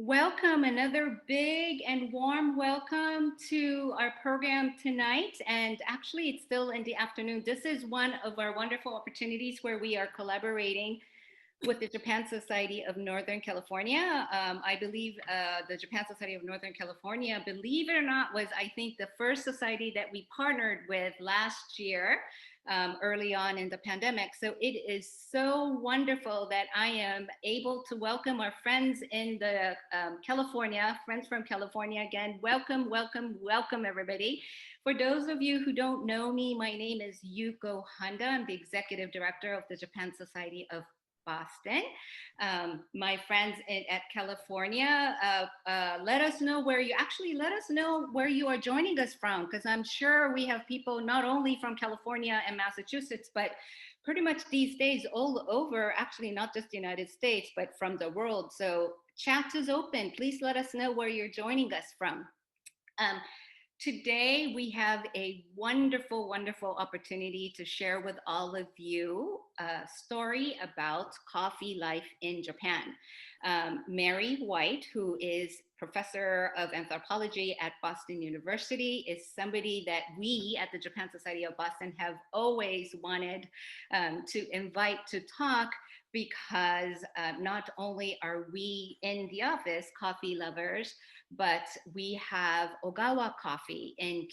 Welcome, another big and warm welcome to our program tonight. And actually, it's still in the afternoon. This is one of our wonderful opportunities where we are collaborating with the Japan Society of Northern California. I believe the Japan Society of Northern California, believe it or not, was I think the first society that we partnered with last year, early on in the pandemic. So it is so wonderful that I am able to welcome our friends in the California, friends from California again. Welcome, welcome, welcome everybody. For those of you who don't know me, my name is Yuko Handa. I'm the executive director of the Japan Society of Boston. My friends at California, let us know where you are joining us from, because I'm sure we have people not only from California and Massachusetts, but pretty much these days all over, actually not just the United States, but from the world. So chat is open. Please let us know where you're joining us from. Today, we have a wonderful, wonderful opportunity to share with all of you a story about coffee life in Japan. Mary White, who is Professor of Anthropology at Boston University, is somebody that we at the Japan Society of Boston have always wanted to invite to talk, because not only are we in the office coffee lovers, but we have Ogawa Coffee in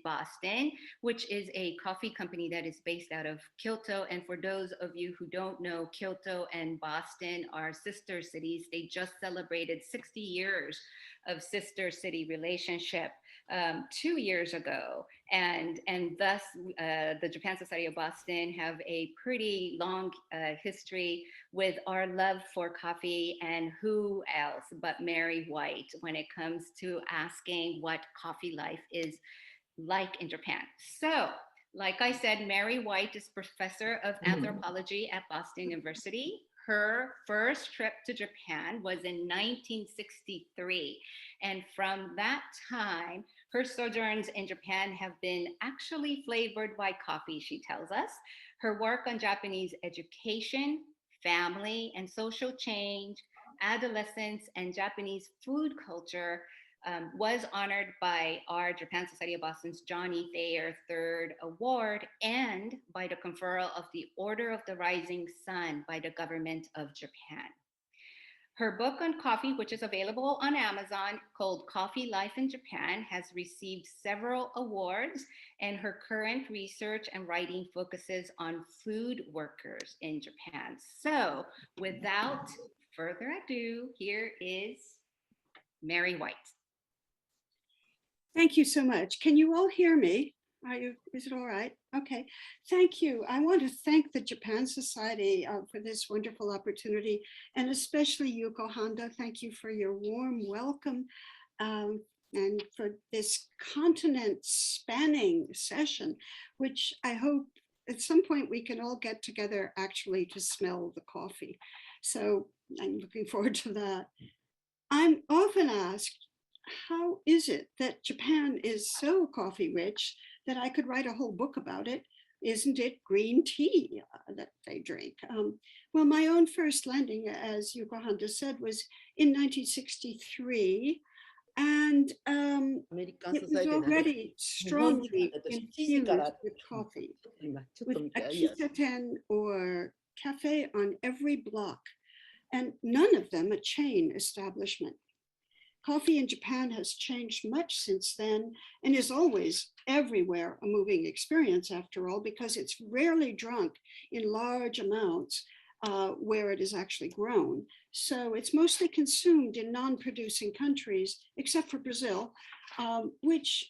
Boston, which is a coffee company that is based out of Kyoto. And for those of you who don't know, Kyoto and Boston are sister cities. They just celebrated 60 years of sister city relationship 2 years ago. And thus the Japan Society of Boston have a pretty long history with our love for coffee, and who else but Mary White when it comes to asking what coffee life is like in Japan. So, like I said, Mary White is Professor of Anthropology at Boston University. Her first trip to Japan was in 1963. And from that time, her sojourns in Japan have been actually flavored by coffee, she tells us. Her work on Japanese education, family and social change, adolescence, and Japanese food culture was honored by our Japan Society of Boston's Thayer III Award, and by the conferral of the Order of the Rising Sun by the government of Japan. Her book on coffee, which is available on Amazon, called Coffee Life in Japan, has received several awards, and her current research and writing focuses on food workers in Japan. So, without further ado, here is Mary White. Thank you so much. Can you all hear me? Is it all right? Okay, thank you. I want to thank the Japan Society for this wonderful opportunity, and especially Yuko Handa. Thank you for your warm welcome and for this continent spanning session, which I hope at some point we can all get together actually to smell the coffee. So I'm looking forward to that. I'm often asked, how is it that Japan is so coffee rich that I could write a whole book about it? Isn't it green tea that they drink? Well, my own first landing, as Yuko Handa said, was in 1963. And it was already strongly infused with coffee, with a kissaten or café on every block, and none of them a chain establishment. Coffee in Japan has changed much since then, and is always everywhere a moving experience, after all, because it's rarely drunk in large amounts where it is actually grown. So it's mostly consumed in non-producing countries, except for Brazil,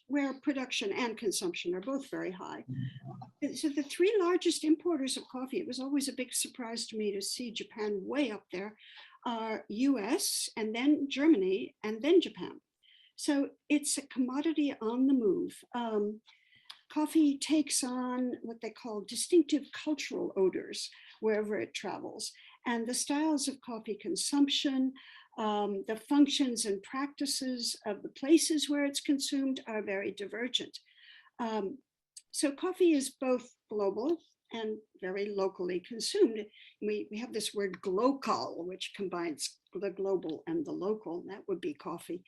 where production and consumption are both very high. So the three largest importers of coffee, it was always a big surprise to me to see Japan way up there, are US, and then Germany, and then Japan. So it's a commodity on the move. Coffee takes on what they call distinctive cultural odors wherever it travels. And the styles of coffee consumption, the functions and practices of the places where it's consumed are very divergent. So coffee is both global and very locally consumed. We have this word global, which combines the global and the local. That would be coffee.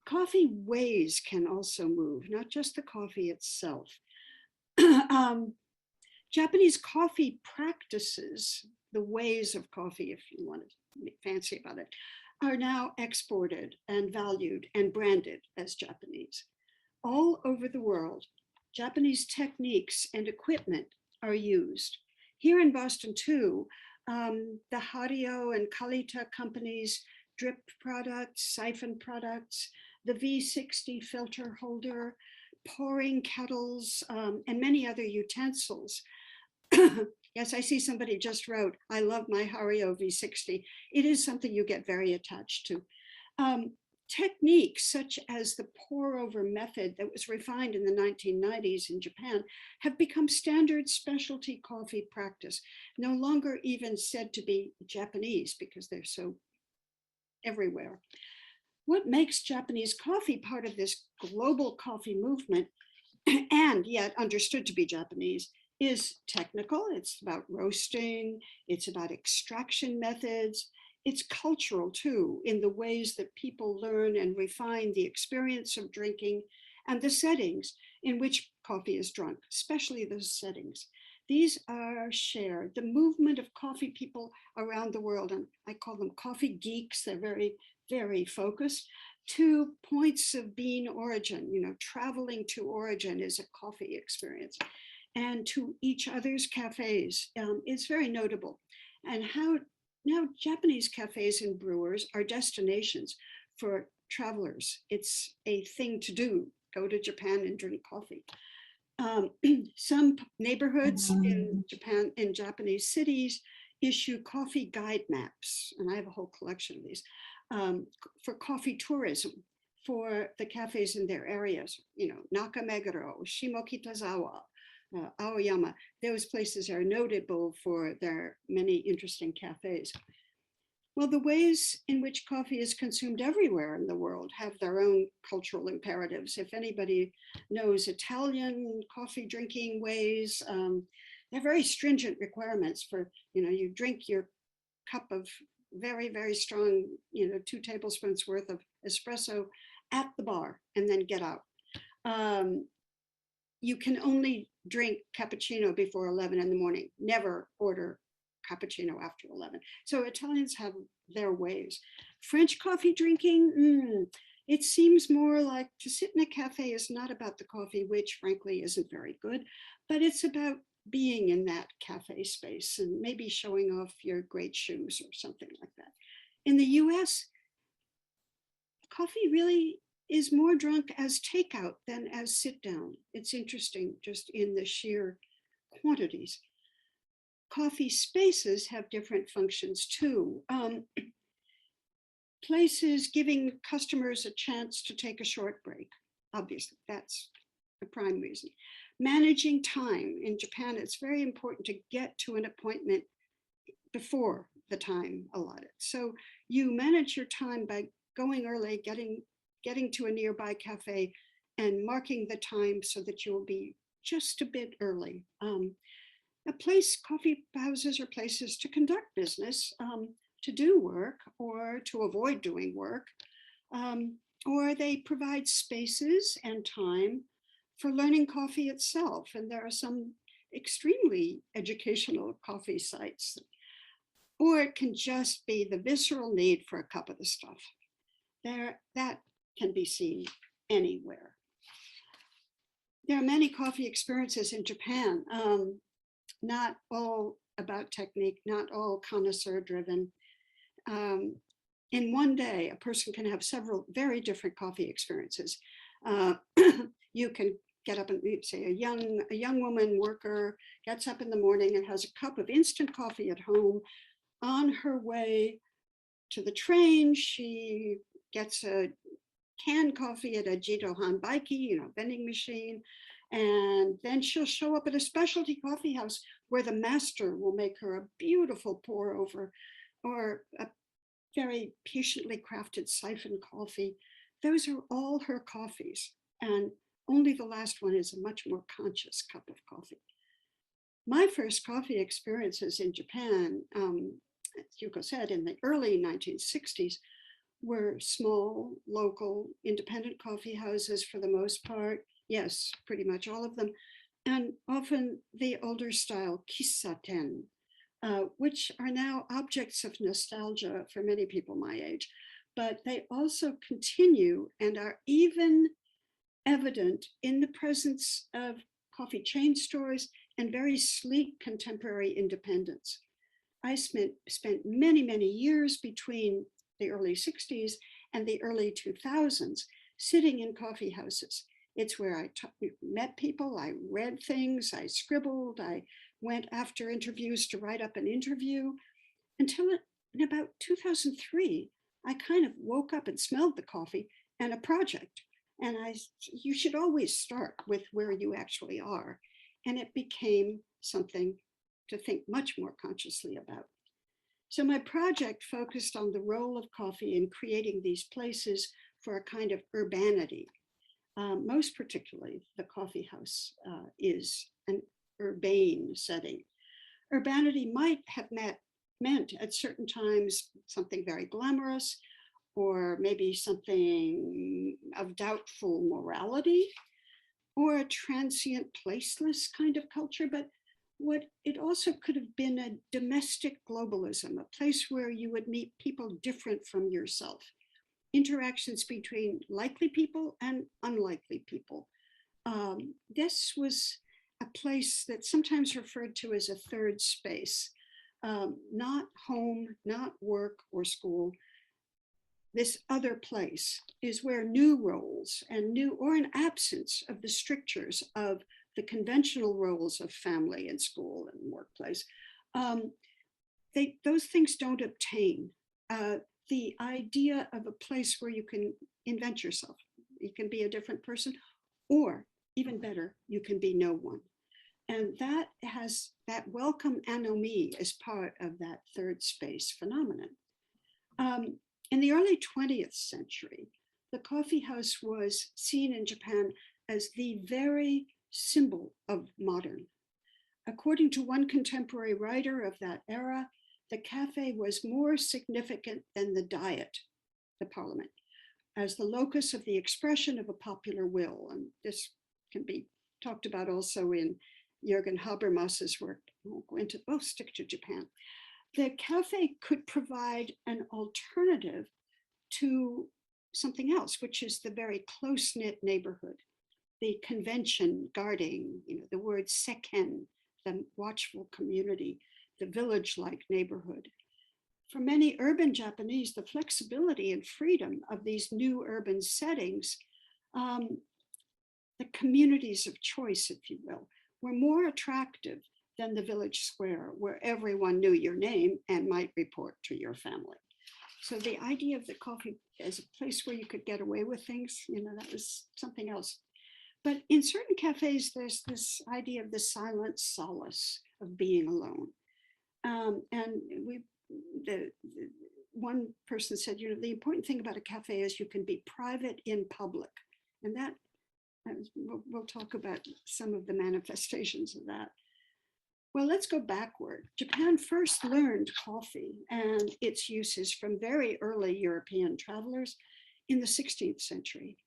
Coffee ways can also move, not just the coffee itself. Japanese coffee practices, the ways of coffee, if you want to be fancy about it, are now exported and valued and branded as Japanese. All over the world, Japanese techniques and equipment are used. Here in Boston too, the Hario and Kalita companies, drip products, siphon products, the V60 filter holder, pouring kettles, and many other utensils. Yes, I see somebody just wrote, I love my Hario V60. It is something you get very attached to. Techniques such as the pour over method that was refined in the 1990s in Japan have become standard specialty coffee practice, no longer even said to be Japanese because they're so everywhere. What makes Japanese coffee part of this global coffee movement and yet understood to be Japanese is technical. It's about roasting, it's about extraction methods. It's cultural too, in the ways that people learn and refine the experience of drinking and the settings in which coffee is drunk, especially those settings. These are shared. The movement of coffee people around the world, and I call them coffee geeks, they're very, very focused, to points of bean origin. Traveling to origin is a coffee experience. And to each other's cafes is very notable. And how now Japanese cafes and brewers are destinations for travelers. It's a thing to do, go to Japan and drink coffee. Some neighborhoods in Japan, in Japanese cities, issue coffee guide maps, and I have a whole collection of these, for coffee tourism for the cafes in their areas. Nakameguro, Shimokitazawa, Aoyama, those places are notable for their many interesting cafes. Well, the ways in which coffee is consumed everywhere in the world have their own cultural imperatives. If anybody knows Italian coffee drinking ways, they're very stringent requirements for, you drink your cup of very, very strong, 2 tablespoons worth of espresso at the bar and then get out. You can only drink cappuccino before 11 in the morning, never order cappuccino after 11. So Italians have their ways. French coffee drinking, it seems more like to sit in a cafe is not about the coffee, which frankly isn't very good, but it's about being in that cafe space and maybe showing off your great shoes or something like that. In the US, coffee really is more drunk as takeout than as sit down. It's interesting just in the sheer quantities. Coffee spaces have different functions too. Places giving customers a chance to take a short break. Obviously, that's the prime reason. Managing time. In Japan, it's very important to get to an appointment before the time allotted. So you manage your time by going early, getting to a nearby cafe and marking the time so that you'll be just a bit early. Coffee houses are places to conduct business, to do work or to avoid doing work, or they provide spaces and time for learning coffee itself. And there are some extremely educational coffee sites. Or it can just be the visceral need for a cup of the stuff. That can be seen anywhere. There are many coffee experiences in Japan, not all about technique, not all connoisseur driven. In one day, a person can have several very different coffee experiences. You can get up and say a young woman worker gets up in the morning and has a cup of instant coffee at home. On her way to the train, she gets a canned coffee at a Jidohan Baiki, vending machine. And then she'll show up at a specialty coffee house where the master will make her a beautiful pour over or a very patiently crafted siphon coffee. Those are all her coffees. And only the last one is a much more conscious cup of coffee. My first coffee experiences in Japan, as Yuko said, in the early 1960s, were small, local, independent coffee houses for the most part. Yes, pretty much all of them. And often the older style kissaten, which are now objects of nostalgia for many people my age. But they also continue and are even evident in the presence of coffee chain stores and very sleek contemporary independents. I spent many, many years between the early 60s and the early 2000s sitting in coffee houses. It's where I met people, I read things, I scribbled, I went after interviews to write up an interview until in about 2003, I kind of woke up and smelled the coffee and a project. And you should always start with where you actually are. And it became something to think much more consciously about. So my project focused on the role of coffee in creating these places for a kind of urbanity. Most particularly, the coffee house is an urbane setting. Urbanity might have meant at certain times something very glamorous, or maybe something of doubtful morality, or a transient, placeless kind of culture. But what it also could have been a domestic globalism, a place where you would meet people different from yourself, interactions between likely people and unlikely people. This was a place that's sometimes referred to as a third space, not home, not work or school. This other place is where new roles and or an absence of the strictures of the conventional roles of family and school and workplace, those things don't obtain. The idea of a place where you can invent yourself, you can be a different person, or even better, you can be no one. And that has that welcome anomie as part of that third space phenomenon. In the early 20th century, the coffee house was seen in Japan as the very symbol of modern. According to one contemporary writer of that era, the cafe was more significant than the Diet, the parliament, as the locus of the expression of a popular will. And this can be talked about also in Jürgen Habermas's work. We'll stick to Japan. The cafe could provide an alternative to something else, which is the very close-knit neighborhood, the convention guarding, the word seken, the watchful community, the village-like neighborhood. For many urban Japanese, the flexibility and freedom of these new urban settings, the communities of choice, if you will, were more attractive than the village square, where everyone knew your name and might report to your family. So the idea of the coffee as a place where you could get away with things, that was something else. But in certain cafes, there's this idea of the silent solace of being alone. And one person said, the important thing about a cafe is you can be private in public. And that, we'll talk about some of the manifestations of that. Well, let's go backward. Japan first learned coffee and its uses from very early European travelers in the 16th century.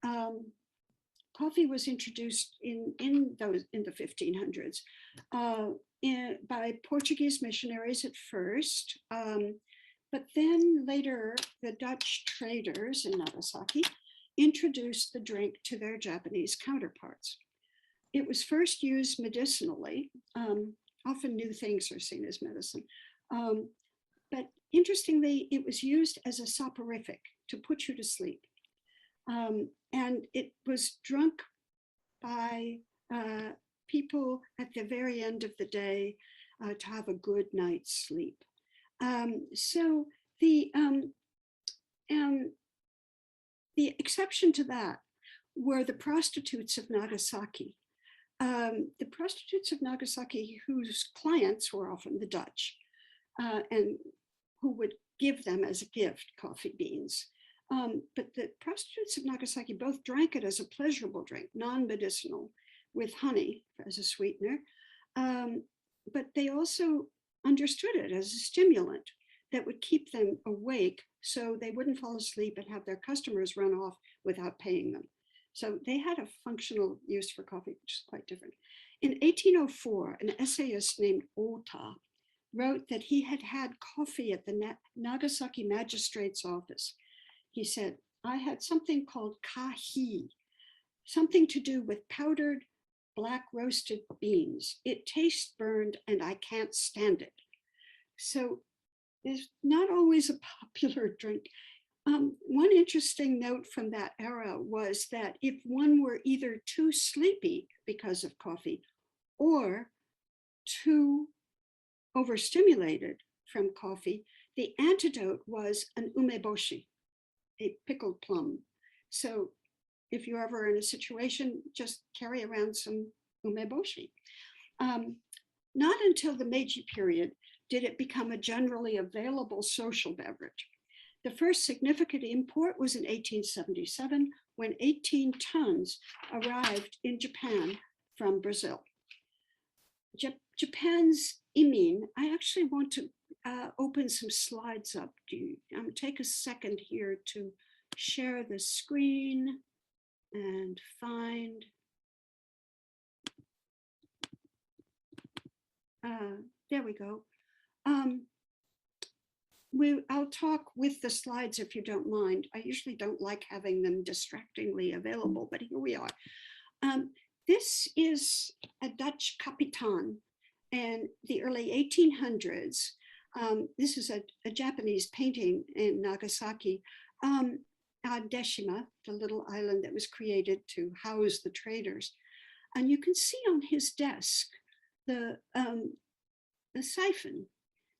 Coffee was introduced in the 1500s by Portuguese missionaries at first, but then later the Dutch traders in Nagasaki introduced the drink to their Japanese counterparts. It was first used medicinally. Often new things are seen as medicine. But interestingly, it was used as a soporific to put you to sleep. And it was drunk by people at the very end of the day to have a good night's sleep. So the exception to that were the prostitutes of Nagasaki. The prostitutes of Nagasaki, whose clients were often the Dutch, and who would give them as a gift coffee beans. But the prostitutes of Nagasaki both drank it as a pleasurable drink, non-medicinal, with honey as a sweetener, But they also understood it as a stimulant that would keep them awake so they wouldn't fall asleep and have their customers run off without paying them. So they had a functional use for coffee, which is quite different. In 1804, an essayist named Ota wrote that he had had coffee at the Nagasaki magistrate's office. He said, I had something called kahi, something to do with powdered black roasted beans. It tastes burned and I can't stand it. So it's not always a popular drink. One interesting note from that era was that if one were either too sleepy because of coffee or too overstimulated from coffee, the antidote was an umeboshi, a pickled plum. So if you're ever in a situation, just carry around some umeboshi. Not until the Meiji period did it become a generally available social beverage. The first significant import was in 1877 when 18 tons arrived in Japan from Brazil. Japan's imin, I actually want to open some slides up. Take a second here to share the screen and find. There we go. I'll talk with the slides if you don't mind. I usually don't like having them distractingly available, but here we are. This is a Dutch kapitan in the early 1800s. This is a Japanese painting in Nagasaki. Deshima, the little island that was created to house the traders. And you can see on his desk the siphon.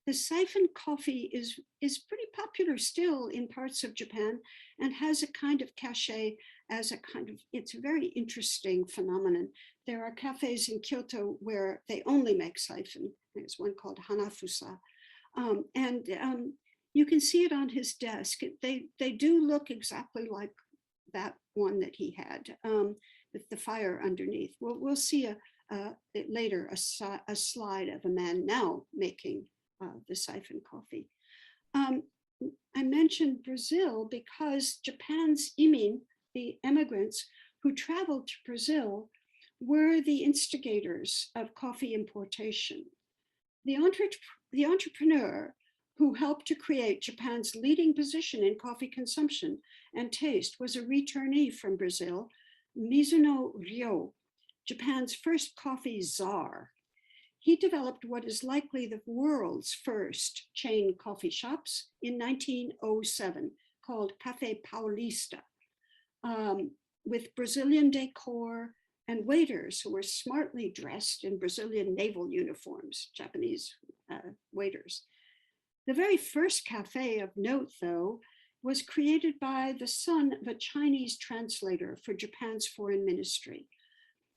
The siphon coffee is pretty popular still in parts of Japan and has a kind of cachet as a kind of, it's a very interesting phenomenon. There are cafes in Kyoto where they only make siphon. There's one called Hanafusa. You can see it on his desk. They do look exactly like that one that he had with the fire underneath. We'll see later a slide of a man now making the siphon coffee. I mentioned Brazil because Japan's imin, the immigrants who traveled to Brazil, were the instigators of coffee importation. The entrepreneur who helped to create Japan's leading position in coffee consumption and taste was a returnee from Brazil, Mizuno Ryo, Japan's first coffee czar. He developed what is likely the world's first chain coffee shops in 1907 called Café Paulista, with Brazilian decor and waiters who were smartly dressed in Brazilian naval uniforms, Japanese waiters. The very first cafe of note, though, was created by the son of a Chinese translator for Japan's foreign ministry.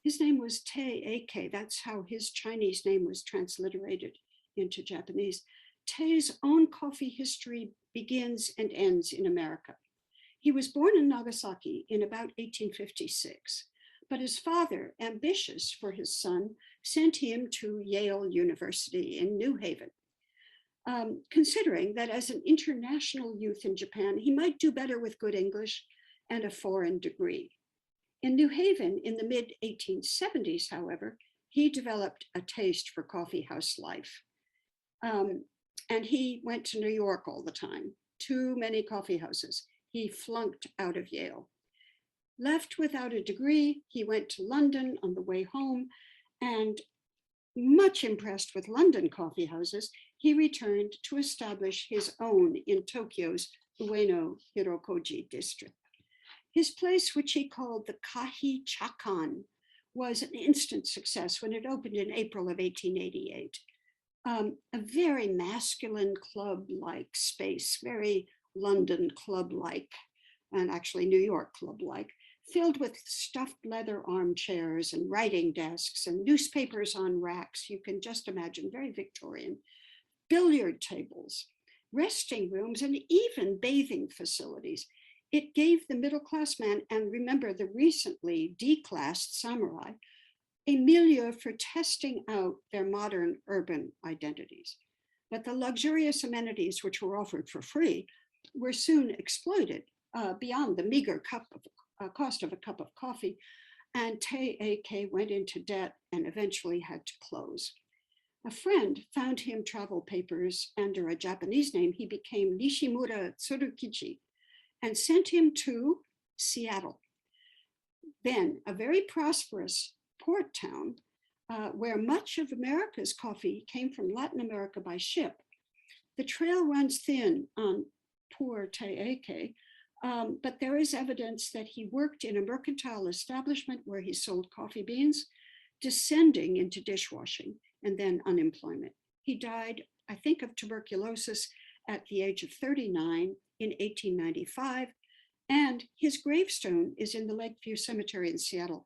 His name was Thayer. That's how his Chinese name was transliterated into Japanese. Tay's own coffee history begins and ends in America. He was born in Nagasaki in about 1856, but his father, ambitious for his son, sent him to Yale University in New Haven, considering that as an international youth in Japan, he might do better with good English and a foreign degree. In New Haven in the mid-1870s, however, he developed a taste for coffee house life. And he went to New York all the time, too many coffee houses. He flunked out of Yale. Left without a degree, he went to London on the way home, and much impressed with London coffee houses, he returned to establish his own in Tokyo's Ueno Hirokoji district. His place, which he called the Kahi-chakan, was an instant success when it opened in April of 1888. A very masculine club-like space, very London club-like, and actually New York club-like, filled with stuffed leather armchairs and writing desks and newspapers on racks. You can just imagine, very Victorian. Billiard tables, resting rooms, and even bathing facilities. It gave the middle-class man, and remember the recently declassed samurai, a milieu for testing out their modern urban identities. But the luxurious amenities which were offered for free were soon exploited beyond the meager cost of a cup of coffee, and Thayer went into debt and eventually had to close. A friend found him travel papers under a Japanese name. He became Nishimura Tsurukichi and sent him to Seattle, then a very prosperous port town where much of America's coffee came from Latin America by ship. The trail runs thin on poor Thayer, but there is evidence that he worked in a mercantile establishment where he sold coffee beans, descending into dishwashing and then unemployment. He died, I think, of tuberculosis at the age of 39 in 1895. And his gravestone is in the Lakeview Cemetery in Seattle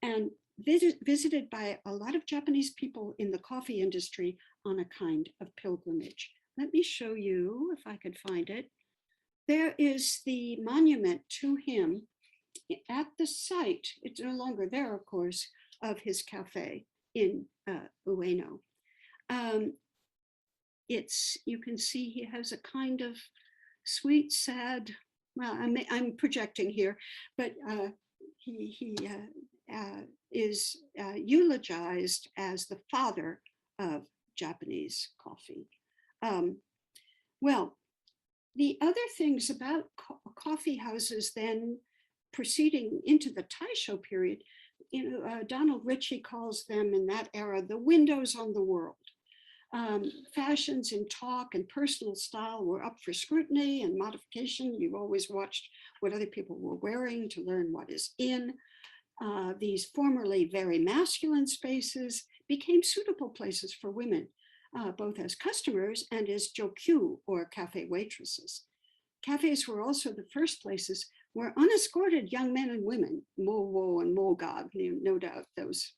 and visited by a lot of Japanese people in the coffee industry on a kind of pilgrimage. Let me show you if I could find it. There is the monument to him at the site, it's no longer there, of course, of his cafe in Ueno. You can see he has a kind of sweet, sad, well, I'm projecting here, but he is eulogized as the father of Japanese coffee. Well, the other things about coffee houses then proceeding into the Taisho period, Donald Ritchie calls them in that era the windows on the world. Fashions in talk and personal style were up for scrutiny and modification. You always watched what other people were wearing to learn what is in. These formerly very masculine spaces became suitable places for women, both as customers and as jokyu, or cafe waitresses. Cafes were also the first places where unescorted young men and women, mowo and mogag, no doubt those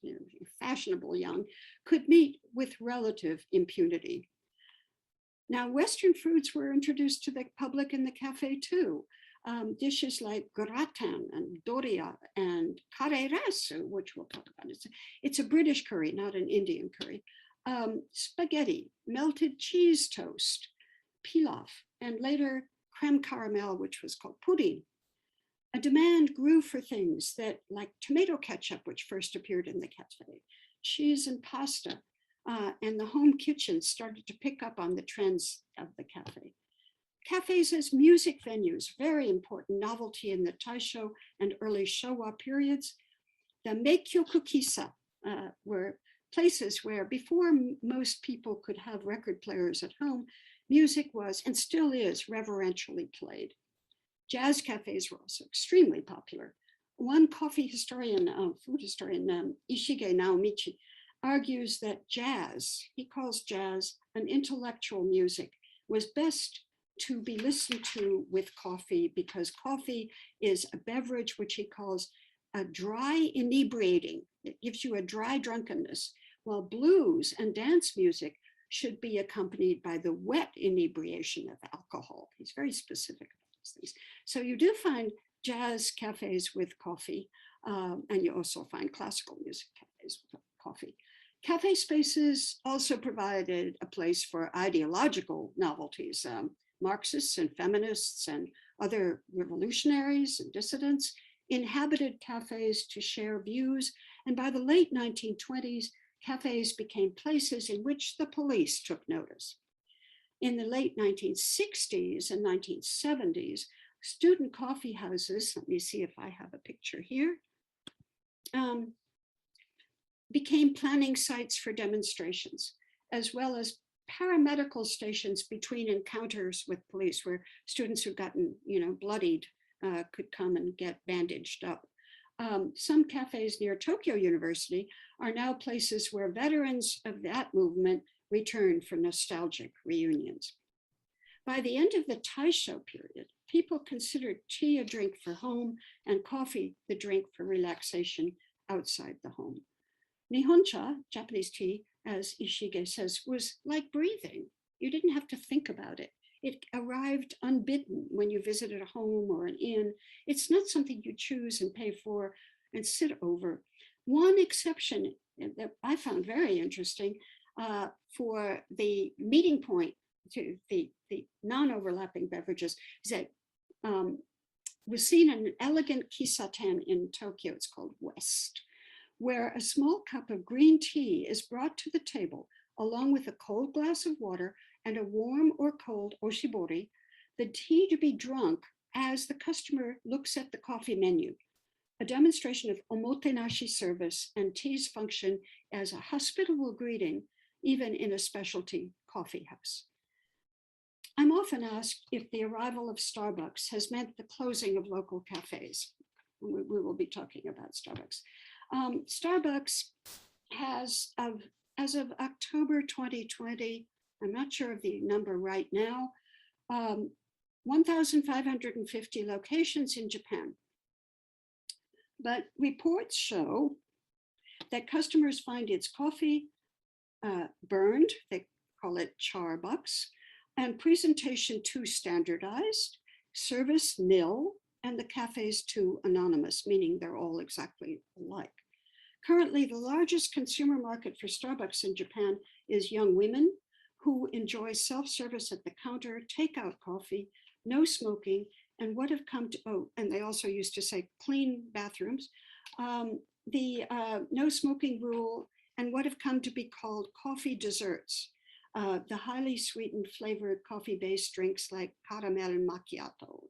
fashionable young, could meet with relative impunity. Now, Western foods were introduced to the public in the cafe too. Dishes like gratin and doria and kareresu, which we'll talk about. It's a British curry, not an Indian curry. Spaghetti, melted cheese toast, pilaf, and later creme caramel, which was called pudding. A demand grew for things that, like tomato ketchup, which first appeared in the cafe, cheese and pasta, and the home kitchen started to pick up on the trends of the cafe. Cafes as music venues, very important novelty in the Taisho and early Showa periods. The meikyoku kissa were places where before most people could have record players at home, music was and still is reverentially played. Jazz cafes were also extremely popular. One coffee historian, food historian, Ishige Naomichi, argues that jazz, he calls jazz an intellectual music, was best to be listened to with coffee because coffee is a beverage which he calls a dry inebriating. It gives you a dry drunkenness, while blues and dance music should be accompanied by the wet inebriation of alcohol. He's very specific about these things. So you do find jazz cafes with coffee, and you also find classical music cafes with coffee. Cafe spaces also provided a place for ideological novelties. Marxists and feminists and other revolutionaries and dissidents inhabited cafes to share views. And by the late 1920s, cafes became places in which the police took notice. In the late 1960s and 1970s, student coffee houses, let me see if I have a picture here, became planning sites for demonstrations, as well as paramedical stations between encounters with police where students who'd gotten, bloodied could come and get bandaged up. Some cafes near Tokyo University are now places where veterans of that movement return for nostalgic reunions. By the end of the Taisho period, people considered tea a drink for home and coffee the drink for relaxation outside the home. Nihoncha, Japanese tea, as Ishige says, was like breathing. You didn't have to think about it. It arrived unbidden when you visited a home or an inn. It's not something you choose and pay for and sit over. One exception that I found very interesting for the meeting point to the non-overlapping beverages is that was seen in an elegant kissaten in Tokyo. It's called West, where a small cup of green tea is brought to the table along with a cold glass of water and a warm or cold oshibori, the tea to be drunk as the customer looks at the coffee menu, a demonstration of omotenashi service and tea's function as a hospitable greeting, even in a specialty coffee house. I'm often asked if the arrival of Starbucks has meant the closing of local cafes. We will be talking about Starbucks. Starbucks has, as of October 2020, I'm not sure of the number right now, 1,550 locations in Japan. But reports show that customers find its coffee burned, they call it charbucks, and presentation too standardized, service nil, and the cafes too anonymous, meaning they're all exactly alike. Currently, the largest consumer market for Starbucks in Japan is young women who enjoy self-service at the counter, takeout coffee, no smoking, and what have come to, and they also used to say clean bathrooms, the no smoking rule, and what have come to be called coffee desserts, the highly sweetened flavored coffee-based drinks like caramel macchiato.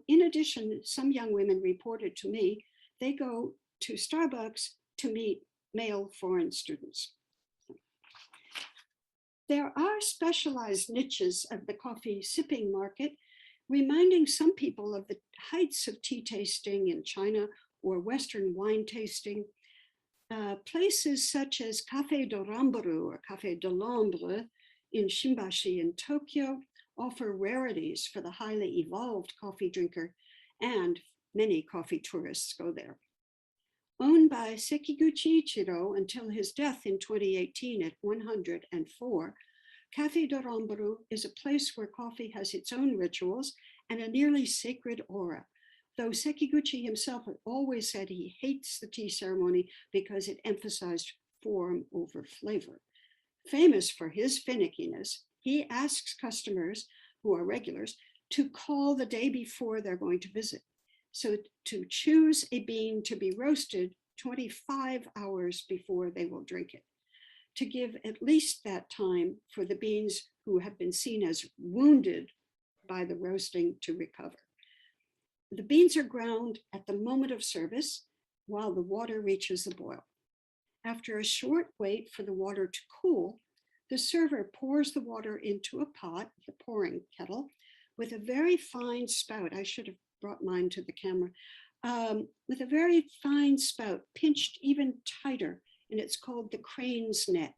In addition, some young women reported to me, they go to Starbucks to meet male foreign students. There are specialized niches of the coffee sipping market, reminding some people of the heights of tea tasting in China or Western wine tasting. Places such as Café de Ramburu or Café de l'Ombre in Shimbashi in Tokyo offer rarities for the highly evolved coffee drinker, and many coffee tourists go there. Owned by Sekiguchi Ichiro until his death in 2018 at 104, Café de Ramburu is a place where coffee has its own rituals and a nearly sacred aura, though Sekiguchi himself had always said he hates the tea ceremony because it emphasized form over flavor. Famous for his finickiness, he asks customers who are regulars to call the day before they're going to visit. So to choose a bean to be roasted 25 hours before they will drink it, to give at least that time for the beans who have been seen as wounded by the roasting to recover. The beans are ground at the moment of service while the water reaches the boil. After a short wait for the water to cool, the server pours the water into a pot, the pouring kettle, with a very fine spout. I should have brought mine to the camera. With a very fine spout, pinched even tighter, and it's called the crane's neck,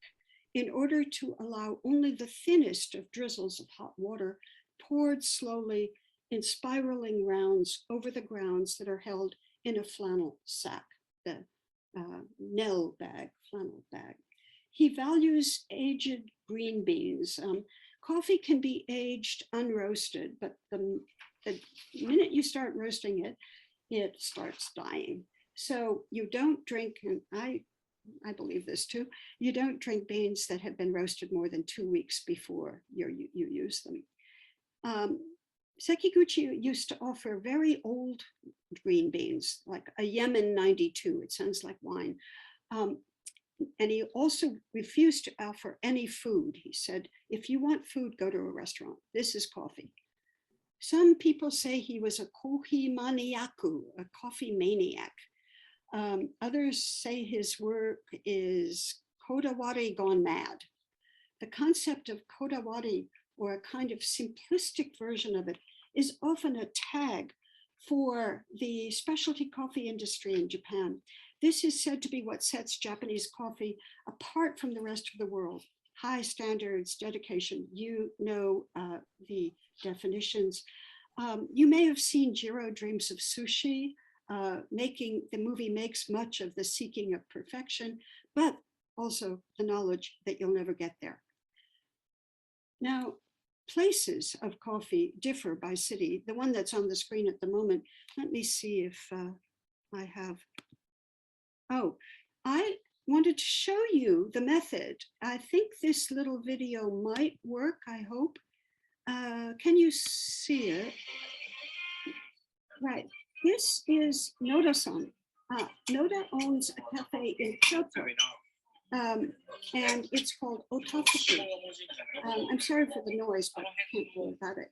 in order to allow only the thinnest of drizzles of hot water poured slowly in spiraling rounds over the grounds that are held in a flannel sack, the Nell bag, flannel bag. He values aged green beans. Coffee can be aged unroasted, but the minute you start roasting it, it starts dying. So you don't drink, and I believe this too, you don't drink beans that have been roasted more than 2 weeks before you use them. Sekiguchi used to offer very old green beans, like a Yemen 92, it sounds like wine. And he also refused to offer any food. He said, if you want food, go to a restaurant. This is coffee. Some people say he was a koohiihausu, a coffee maniac. Others say his work is kodawari gone mad. The concept of kodawari, or a kind of simplistic version of it, is often a tag for the specialty coffee industry in Japan. This is said to be what sets Japanese coffee apart from the rest of the world. High standards, dedication, you know the definitions. You may have seen Jiro Dreams of Sushi. The movie makes much of the seeking of perfection, but also the knowledge that you'll never get there. Now, places of coffee differ by city. The one that's on the screen at the moment, let me see if I have, I wanted to show you the method. I think this little video might work, I hope. Can you see it? Right. This is Noda-san. Noda owns a cafe in Kyoto, and it's called Otafuku. I'm sorry for the noise, but I can't do about it.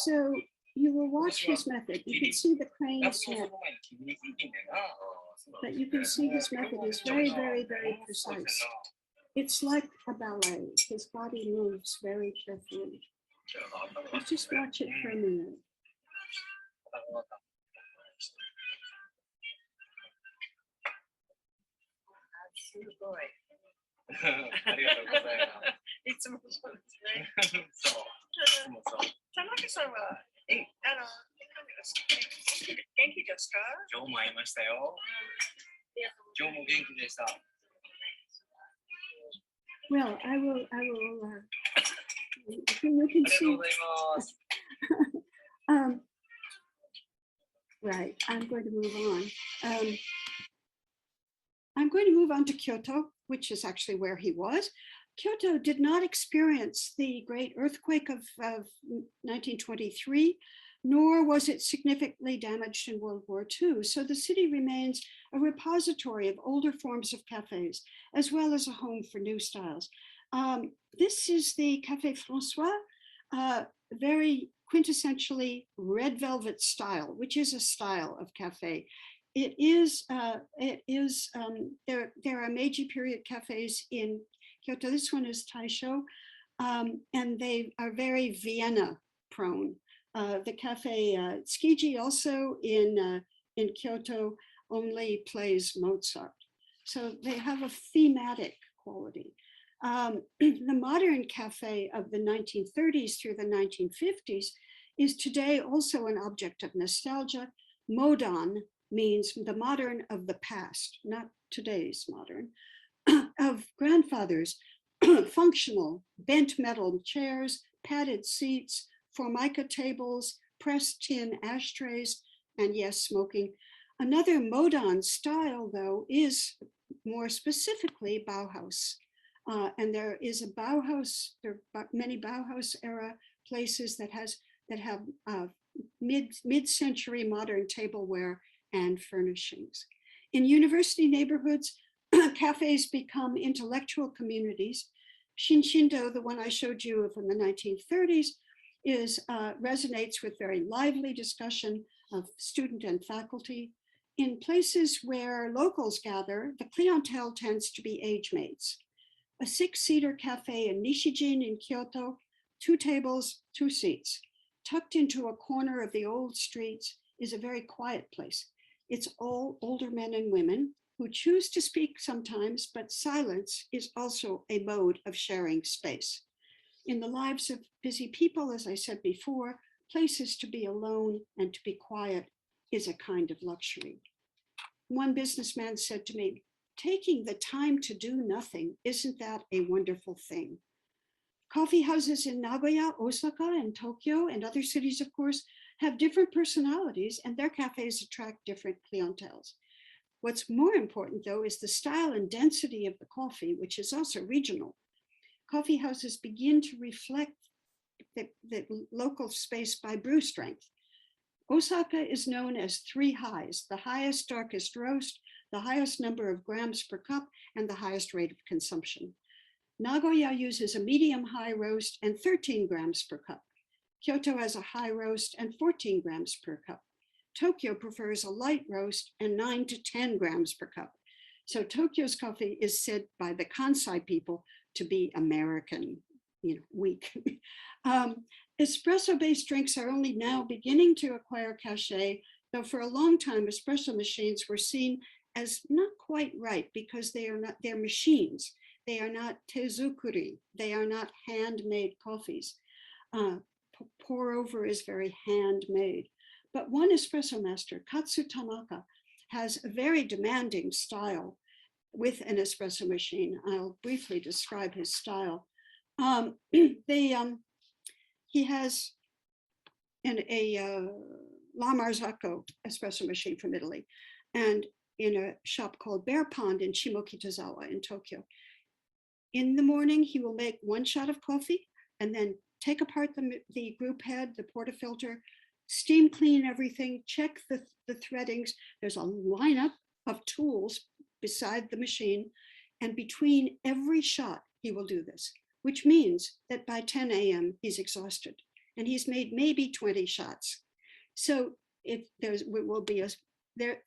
So you will watch his method. You can see the crane's neck, but you can see his method is very, very, very precise. It's like a ballet. His body moves very carefully. Let's just watch it for a minute. Well, I will, you can see. Right, I'm going to move on. I'm going to move on to Kyoto, which is actually where he was. Kyoto did not experience the great earthquake of 1923, nor was it significantly damaged in World War II. So the city remains a repository of older forms of cafes, as well as a home for new styles. This is the Café François, very quintessentially red velvet style, which is a style of cafe. There are Meiji period cafes in Kyoto. This one is Taisho, and they are very Vienna prone. The cafe Tsukiji also in Kyoto only plays Mozart. So they have a thematic quality. The modern cafe of the 1930s through the 1950s is today also an object of nostalgia. Modern means the modern of the past, not today's modern, of grandfathers, functional bent metal chairs, padded seats, formica tables, pressed tin ashtrays, and yes, smoking. Another modern style, though, is more specifically Bauhaus. And there is a Bauhaus, there are many Bauhaus era places that have mid-century modern tableware and furnishings. In university neighborhoods, cafes become intellectual communities. Shinshindo, the one I showed you from the 1930s, resonates with very lively discussion of student and faculty. In places where locals gather, the clientele tends to be age mates. A 6-seater cafe in Nishijin in Kyoto, 2 tables, 2 seats, tucked into a corner of the old streets, is a very quiet place. It's all older men and women who choose to speak sometimes, but silence is also a mode of sharing space. In the lives of busy people, as I said before, places to be alone and to be quiet is a kind of luxury. One businessman said to me, "Taking the time to do nothing, isn't that a wonderful thing?" Coffee houses in Nagoya, Osaka, and Tokyo, and other cities, of course, have different personalities, and their cafes attract different clienteles. What's more important, though, is the style and density of the coffee, which is also regional. Coffee houses begin to reflect the local space by brew strength. Osaka is known as 3 highs, the highest, darkest roast, the highest number of grams per cup, and the highest rate of consumption. Nagoya uses a medium-high roast and 13 grams per cup. Kyoto has a high roast and 14 grams per cup. Tokyo prefers a light roast and 9 to 10 grams per cup. So Tokyo's coffee is said by the Kansai people to be American, weak. Espresso-based drinks are only now beginning to acquire cachet, though for a long time espresso machines were seen as not quite right because they're machines. They are not tezukuri. They are not handmade coffees. Pour over is very handmade. But one espresso master, Katsu Tanaka, has a very demanding style with an espresso machine. I'll briefly describe his style. He has a La Marzocco espresso machine from Italy. And in a shop called Bear Pond in Shimokitazawa in Tokyo. In the morning, he will make one shot of coffee and then take apart the group head, the portafilter, steam clean everything, check the threadings. There's a lineup of tools beside the machine. And between every shot, he will do this, which means that by 10 a.m., he's exhausted and he's made maybe 20 shots. So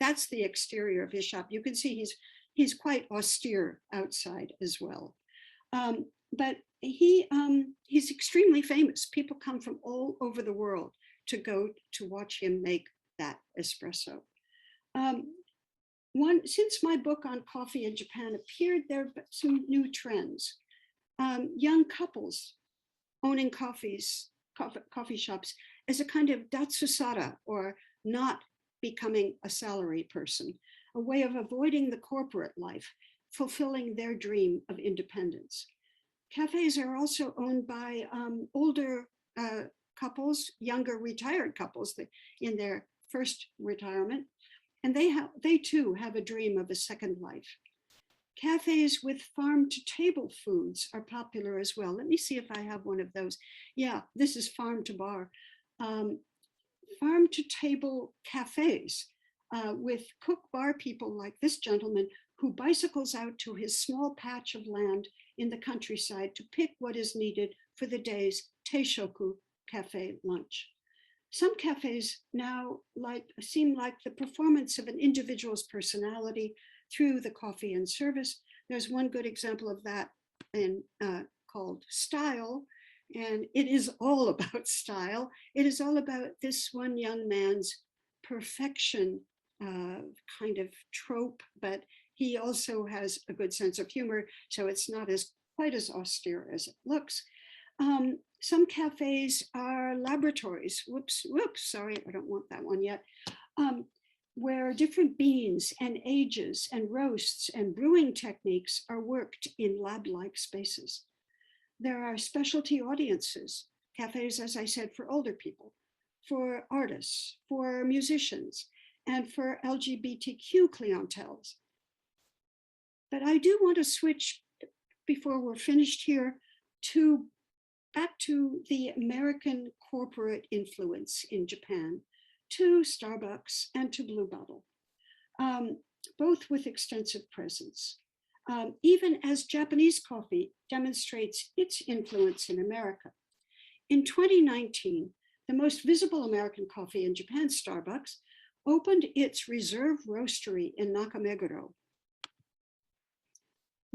that's the exterior of his shop. You can see he's quite austere outside as well. But he's extremely famous. People come from all over the world to go to watch him make that espresso. Since my book on coffee in Japan appeared, there are some new trends. Young couples owning coffee shops as a kind of datsusara, or not becoming a salary person, a way of avoiding the corporate life, fulfilling their dream of independence. Cafes are also owned by older couples, younger retired couples in their first retirement, and they too have a dream of a second life. Cafes with farm-to-table foods are popular as well. Let me see if I have one of those. Yeah, this is farm-to-bar. Farm-to-table cafes with cook bar people like this gentleman who bicycles out to his small patch of land in the countryside to pick what is needed for the day's teishoku cafe lunch. Some cafes now seem like the performance of an individual's personality through the coffee and service. There's one good example of that called Style, and it is all about style. It is all about this one young man's perfection kind of trope, but he also has a good sense of humor, so it's not quite as austere as it looks. Some cafes are laboratories. Whoops, sorry, I don't want that one yet. Where different beans and ages and roasts and brewing techniques are worked in lab-like spaces. There are specialty audiences, cafes, as I said, for older people, for artists, for musicians, and for LGBTQ clienteles. But I do want to switch, before we're finished here, back to the American corporate influence in Japan, to Starbucks and to Blue Bottle, both with extensive presence. Even as Japanese coffee demonstrates its influence in America. In 2019, the most visible American coffee in Japan, Starbucks, opened its reserve roastery in Nakameguro.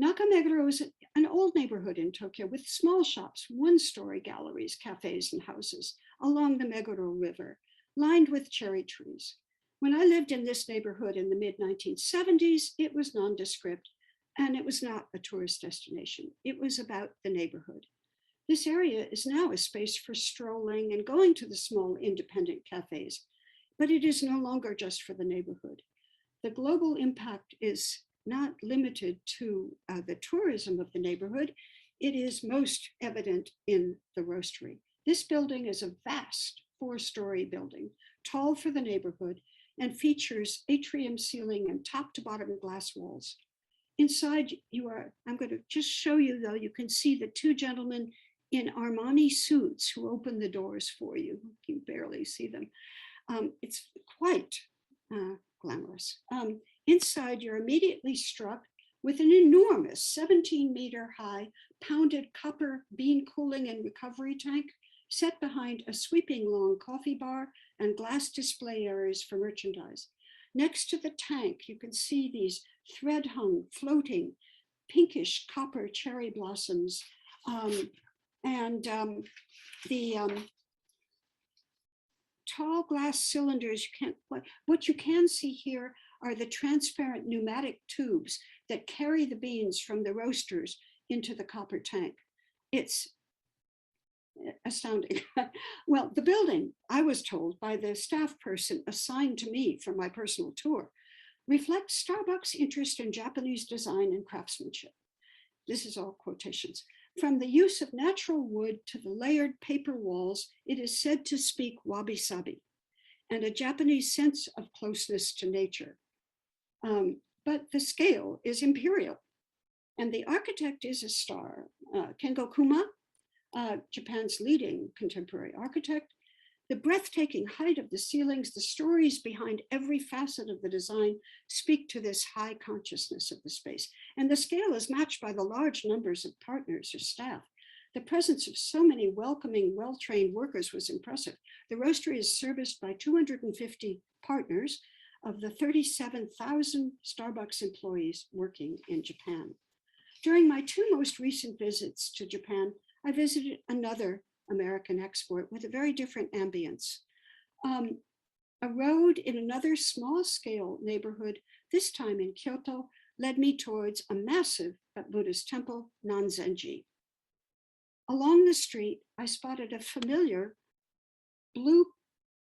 Nakameguro is an old neighborhood in Tokyo with small shops, one-story galleries, cafes, and houses along the Meguro River, lined with cherry trees. When I lived in this neighborhood in the mid-1970s, it was nondescript, and it was not a tourist destination. It was about the neighborhood. This area is now a space for strolling and going to the small independent cafes, but it is no longer just for the neighborhood. The global impact is not limited to the tourism of the neighborhood. It is most evident in the roastery. This building is a vast 4-story building, tall for the neighborhood, and features atrium ceiling and top to bottom glass walls. Inside I'm going to just show you though, you can see the two gentlemen in Armani suits who open the doors for you. You can barely see them. It's quite glamorous. Inside, you're immediately struck with an enormous 17-meter high pounded copper bean cooling and recovery tank set behind a sweeping long coffee bar and glass display areas for merchandise. Next to the tank, you can see these thread-hung, floating, pinkish copper cherry blossoms. The tall glass cylinders, what you can see here are the transparent pneumatic tubes that carry the beans from the roasters into the copper tank. It's astounding. Well, the building, I was told by the staff person assigned to me for my personal tour, reflects Starbucks' interest in Japanese design and craftsmanship. This is all quotations. From the use of natural wood to the layered paper walls, it is said to speak wabi-sabi and a Japanese sense of closeness to nature. But the scale is imperial. And the architect is a star, Kengo Kuma, Japan's leading contemporary architect. The breathtaking height of the ceilings, the stories behind every facet of the design speak to this high consciousness of the space. And the scale is matched by the large numbers of partners or staff. The presence of so many welcoming, well-trained workers was impressive. The roastery is serviced by 250 partners of the 37,000 Starbucks employees working in Japan. During my two most recent visits to Japan, I visited another American export with a very different ambience. A road in another small-scale neighborhood, this time in Kyoto, led me towards a massive Buddhist temple, Nanzenji. Along the street, I spotted a familiar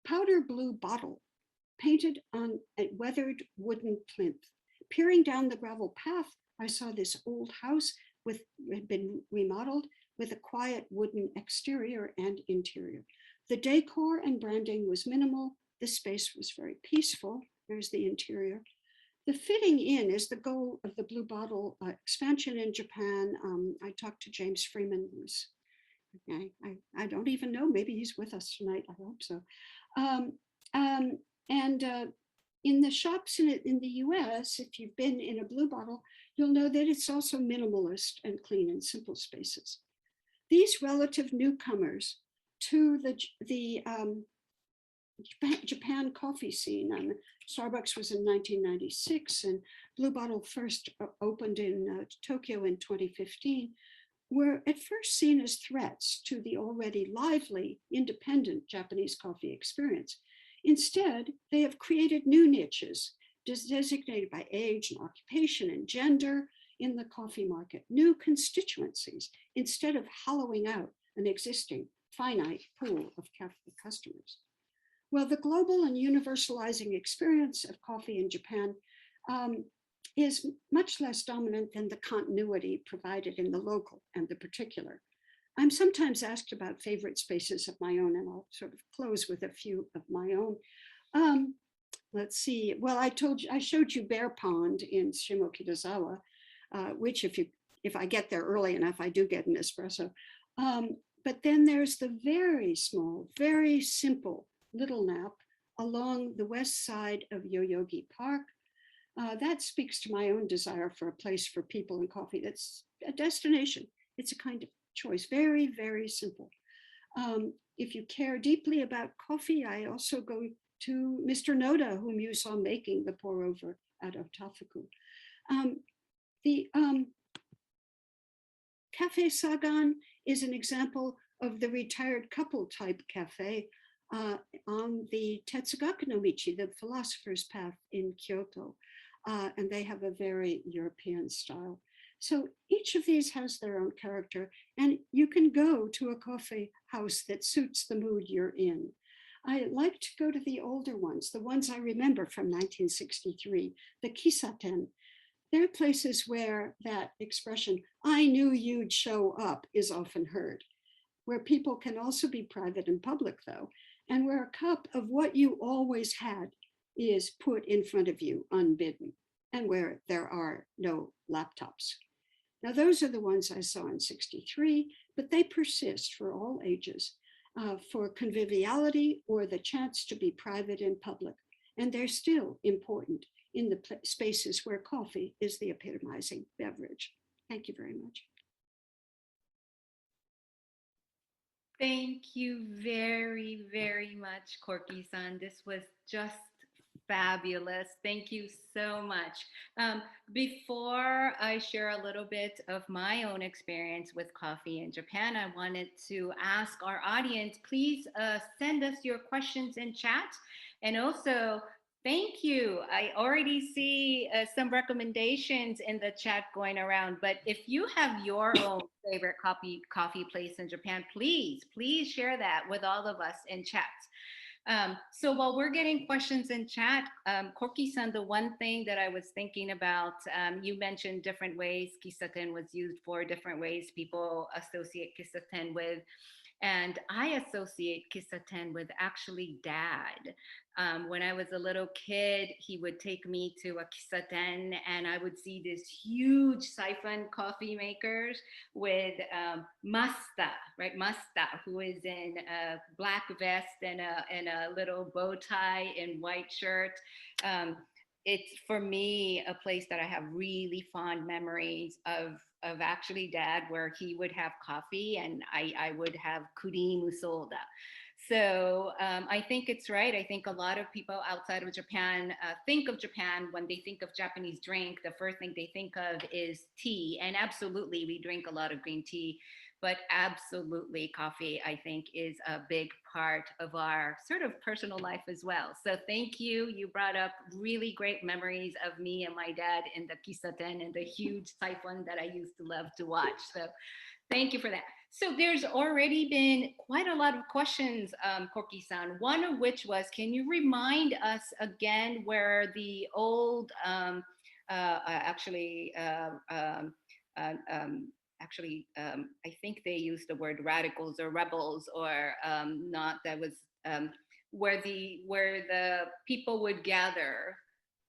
powder blue bottle painted on a weathered wooden plinth. Peering down the gravel path, I saw this old house had been remodeled with a quiet wooden exterior and interior. The decor and branding was minimal. The space was very peaceful. There's the interior. The fitting in is the goal of the Blue Bottle expansion in Japan. I talked to James Freeman, who's, I don't even know, maybe he's with us tonight, I hope so. In the shops in the US, if you've been in a Blue Bottle, you'll know that it's also minimalist and clean and simple spaces. These relative newcomers to the Japan coffee scene, Starbucks was in 1996 and Blue Bottle first opened in Tokyo in 2015, were at first seen as threats to the already lively, independent Japanese coffee experience. Instead, they have created new niches designated by age and occupation and gender in the coffee market, new constituencies, instead of hollowing out an existing finite pool of customers. Well, the global and universalizing experience of coffee in Japan is much less dominant than the continuity provided in the local and the particular. I'm sometimes asked about favorite spaces of my own, and I'll sort of close with a few of my own. Let's see. Well, I showed you Bear Pond in Shimokitazawa, which if I get there early enough, I do get an espresso. But then there's the very small, very simple little nap along the west side of Yoyogi Park. That speaks to my own desire for a place for people and coffee. That's a destination. It's a kind of choice, very, very simple. If you care deeply about coffee, I also go to Mr. Noda, whom you saw making the pour over out of Tafuku. The Café Sagan is an example of the retired couple type cafe on the Tetsugaku no Michi, the philosopher's path in Kyoto. And they have a very European style. So each of these has their own character, and you can go to a coffee house that suits the mood you're in. I like to go to the older ones, the ones I remember from 1963, the kissaten. They're places where that expression, I knew you'd show up, is often heard, where people can also be private and public though, and where a cup of what you always had is put in front of you unbidden, and where there are no laptops. Now, those are the ones I saw in 63, but they persist for all ages, for conviviality or the chance to be private and public. And they're still important in the spaces where coffee is the epitomizing beverage. Thank you very much. Thank you very, very much, Corky-san. This was just fabulous. Thank you so much. Before I share a little bit of my own experience with coffee in Japan, I wanted to ask our audience, please send us your questions in chat. And also, thank you. I already see some recommendations in the chat going around, but if you have your own favorite coffee place in Japan, please share that with all of us in chat. So while we're getting questions in chat, Corky-san, the one thing that I was thinking about, you mentioned different ways kissaten was used for, different ways people associate kissaten with. And I associate kissaten with actually dad. When I was a little kid, he would take me to a kissaten and I would see these huge siphon coffee makers with Masta, right? Masta, who is in a black vest and a little bow tie and white shirt. Um, it's for me a place that I have really fond memories of actually dad, where he would have coffee and I would have koohiihausu. So I think it's right. I think a lot of people outside of Japan think of Japan when they think of Japanese drink. The first thing they think of is tea, and absolutely we drink a lot of green tea, but absolutely coffee, I think, is a big part of our sort of personal life as well. So thank you. You brought up really great memories of me and my dad in the kissaten and the huge siphon that I used to love to watch. So thank you for that. So there's already been quite a lot of questions, Koki-san, one of which was, can you remind us again where the old, actually, I think they used the word radicals or rebels or not, that was where the people would gather.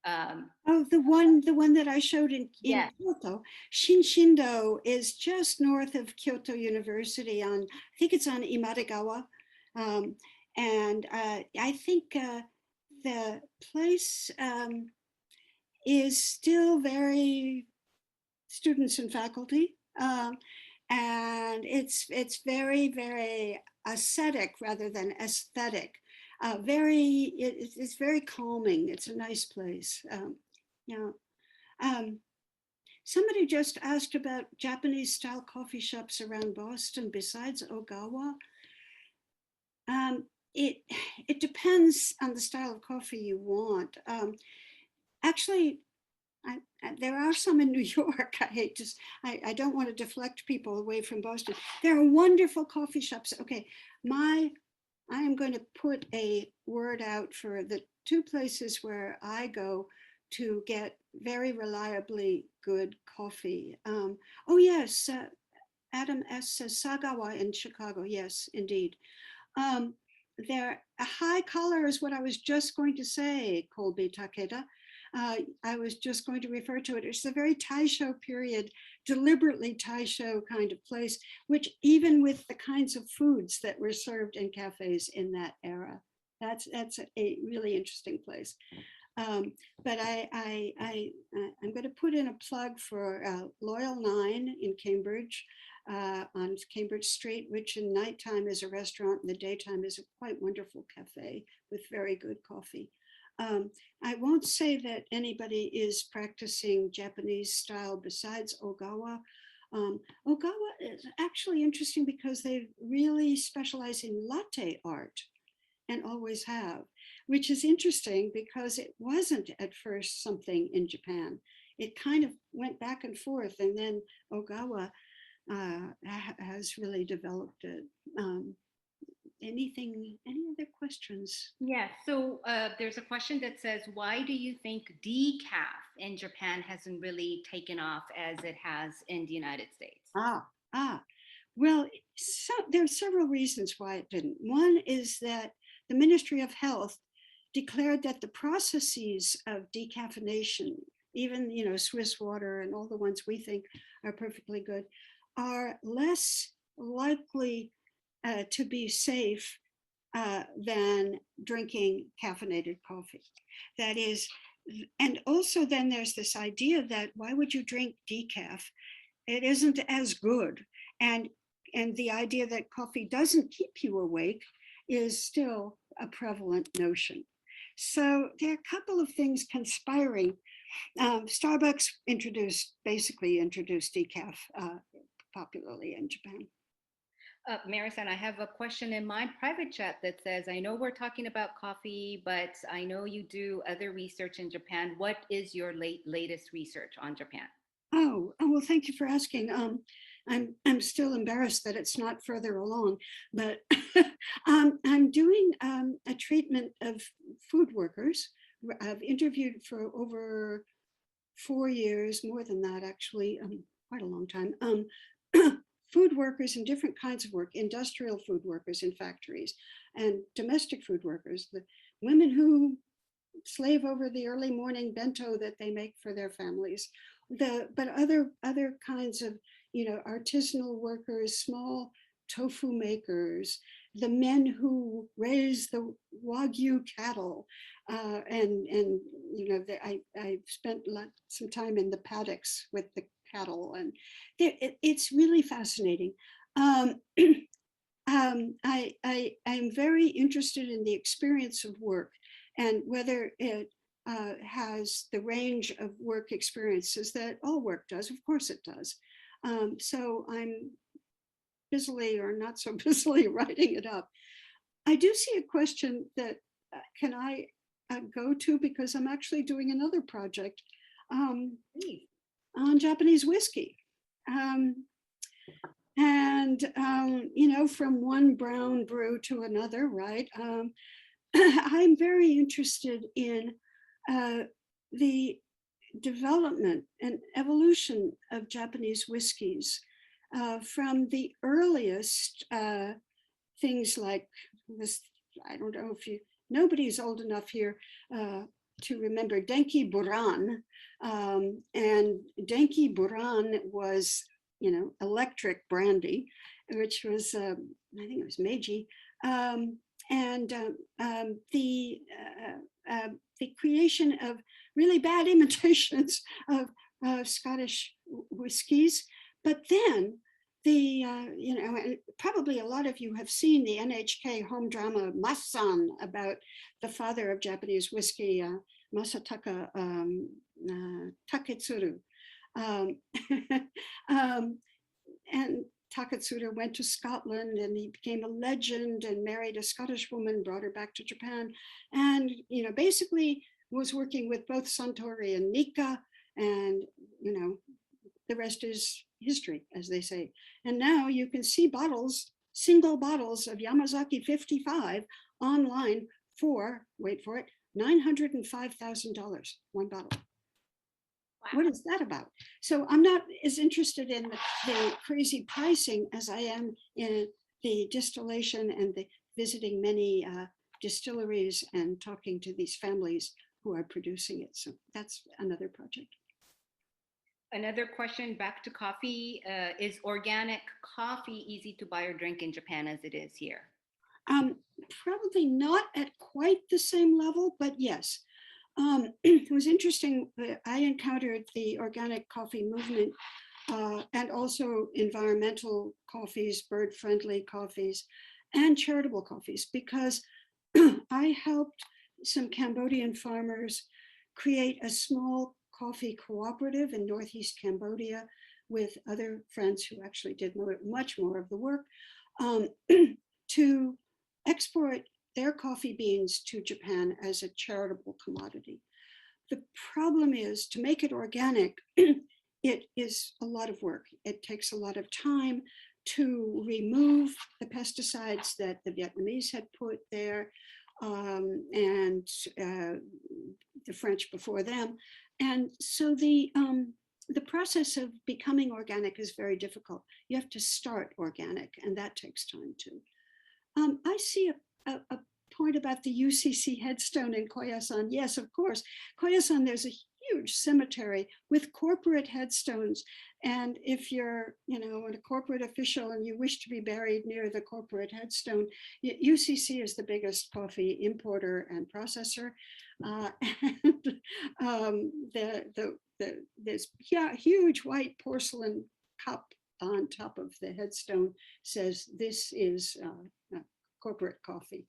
Oh, the one that I showed in Yes. Kyoto. Shinshindo is just north of Kyoto University on, I think it's on Imadegawa. And I think the place is still very students and faculty. And it's very, very ascetic rather than aesthetic. It's very calming. It's a nice place. Yeah. Somebody just asked about Japanese style coffee shops around Boston besides Ogawa. It it depends on the style of coffee you want. Actually, there are some in New York. I don't want to deflect people away from Boston. There are wonderful coffee shops. Okay, I am going to put a word out for the two places where I go to get very reliably good coffee. Oh yes, Adam S says Sagawa in Chicago. Yes, indeed. There, a high color is what I was just going to say, Colby Takeda. I was just going to refer to it. It's a very Taisho period, deliberately Taisho kind of place, which even with the kinds of foods that were served in cafes in that era, that's a really interesting place. But I'm going to put in a plug for Loyal 9 in Cambridge, on Cambridge Street, which in nighttime is a restaurant, in the daytime is a quite wonderful cafe with very good coffee. I won't say that anybody is practicing Japanese style besides Ogawa. Ogawa is actually interesting because they really specialize in latte art and always have, which is interesting because it wasn't at first something in Japan. It kind of went back and forth, and then Ogawa has really developed it. Any other questions? Yeah, so there's a question that says, why do you think decaf in Japan hasn't really taken off as it has in the United States? Well, there are several reasons why it didn't. One is that the Ministry of Health declared that the processes of decaffeination, even Swiss water and all the ones we think are perfectly good, are less likely to be safe than drinking caffeinated coffee. That is, and also then there's this idea that why would you drink decaf? It isn't as good. And the idea that coffee doesn't keep you awake is still a prevalent notion. So there are a couple of things conspiring. Starbucks basically introduced decaf popularly in Japan. Marisan, I have a question in my private chat that says, I know we're talking about coffee, but I know you do other research in Japan. What is your latest research on Japan? Oh, well, thank you for asking. I'm still embarrassed that it's not further along, but I'm doing a treatment of food workers. I've interviewed for over 4 years, more than that actually, quite a long time, food workers and different kinds of work, industrial food workers in factories and domestic food workers, the women who slave over the early morning bento that they make for their families, but other kinds of, artisanal workers, small tofu makers, the men who raise the Wagyu cattle, and I spent some time in the paddocks with the cattle, and it's really fascinating. I'm very interested in the experience of work and whether it has the range of work experiences that all work does. Of course it does. So I'm busily or not so busily writing it up. I do see a question that can I go to, because I'm actually doing another project on Japanese whiskey. From one brown brew to another, right? I'm very interested in the development and evolution of Japanese whiskeys from the earliest things like this. I don't know if nobody's old enough here to remember Denki Buran. And Denki Buran was, electric brandy, which was, I think it was Meiji. The creation of really bad imitations of Scottish whiskies. But then probably a lot of you have seen the NHK home drama Massan about the father of Japanese whiskey, Masataka Taketsuru. And Taketsuru went to Scotland and he became a legend and married a Scottish woman, brought her back to Japan. And, basically was working with both Suntory and Nikka, and, the rest is history, as they say. And now you can see single bottles of Yamazaki 55 online for, wait for it, $905,000, one bottle. Wow. What is that about? So I'm not as interested in the crazy pricing as I am in the distillation and the visiting many distilleries and talking to these families who are producing it. So that's another project. Another question back to coffee. Is organic coffee easy to buy or drink in Japan as it is here? Probably not at quite the same level, but yes. It was interesting. I encountered the organic coffee movement and also environmental coffees, bird-friendly coffees, and charitable coffees, because I helped some Cambodian farmers create a small coffee cooperative in Northeast Cambodia with other friends who actually did much more of the work to export their coffee beans to Japan as a charitable commodity. The problem is, to make it organic, it is a lot of work. It takes a lot of time to remove the pesticides that the Vietnamese had put there, and the French before them. And so the process of becoming organic is very difficult. You have to start organic, and that takes time too. I see a point about the UCC headstone in Koyasan. Yes, of course. Koyasan, there's a huge cemetery with corporate headstones. And if you're, a corporate official and you wish to be buried near the corporate headstone, UCC is the biggest coffee importer and processor. This huge white porcelain cup on top of the headstone says, "This is corporate coffee."